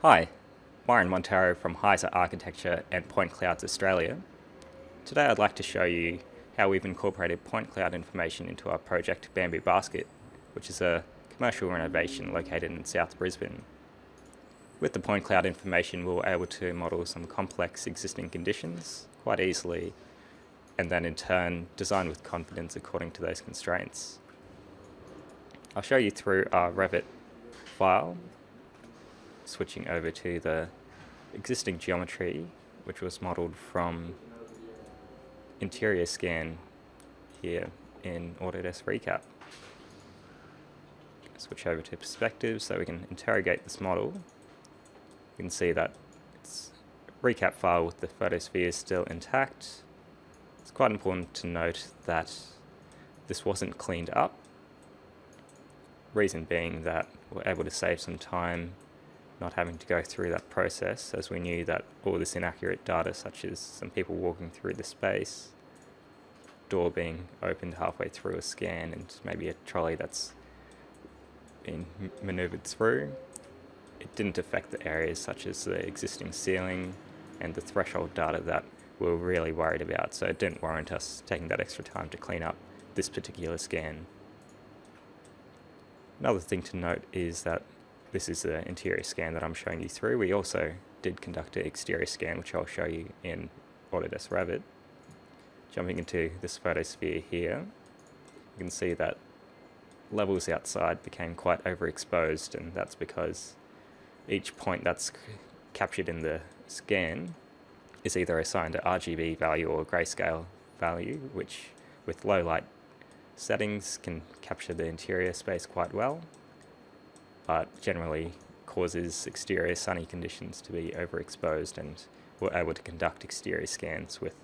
Hi, Warren Montero from Heiser Architecture and Point Clouds Australia. Today I'd like to show you how we've incorporated point cloud information into our project Bamboo Basket, which is a commercial renovation located in South Brisbane. With the point cloud information, we were able to model some complex existing conditions quite easily, and then in turn design with confidence according to those constraints. I'll show you through our Revit file, switching over to the existing geometry, which was modeled from interior scan here in Autodesk Recap. Switch over to perspective so we can interrogate this model. You can see that it's a recap file with the photosphere still intact. It's quite important to note that this wasn't cleaned up. Reason being that we're able to save some time not having to go through that process, as we knew that all this inaccurate data, such as some people walking through the space, door being opened halfway through a scan, and maybe a trolley that's been maneuvered through, it didn't affect the areas such as the existing ceiling and the threshold data that we were really worried about, so it didn't warrant us taking that extra time to clean up this particular scan. Another thing to note is that this is the interior scan that I'm showing you through. We also did conduct an exterior scan, which I'll show you in Autodesk Revit. Jumping into this photosphere here, you can see that levels outside became quite overexposed, and that's because each point that's captured in the scan is either assigned an RGB value or a grayscale value, which with low light settings can capture the interior space quite well, but generally causes exterior sunny conditions to be overexposed, and we're able to conduct exterior scans with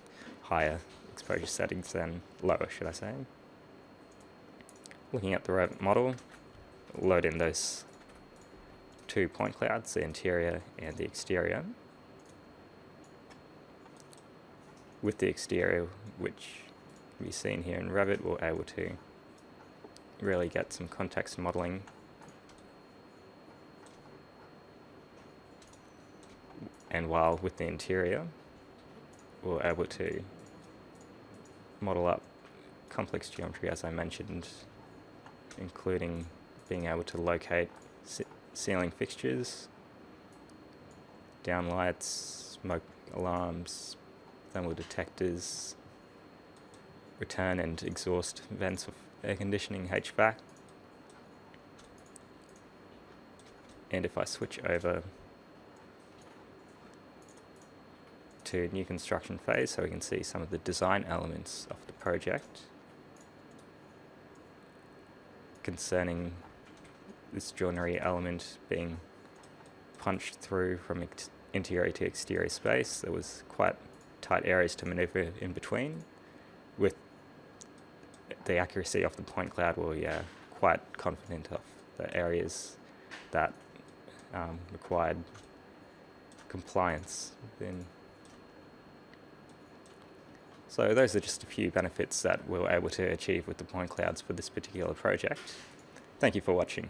higher exposure settings than lower, should I say. Looking at the Revit model, load in those two point clouds, the interior and the exterior. With the exterior, which can be seen here in Revit, we're able to really get some context modeling and while with the interior, we're able to model up complex geometry, as I mentioned, including being able to locate ceiling fixtures, downlights, smoke alarms, thermal detectors, return and exhaust vents for air conditioning, HVAC. And if I switch over to new construction phase, so we can see some of the design elements of the project concerning this joinery element being punched through from interior to exterior space. There was quite tight areas to maneuver in between. With the accuracy of the point cloud, we're quite confident of the areas that required compliance within. So those are just a few benefits that we were able to achieve with the point clouds for this particular project. Thank you for watching.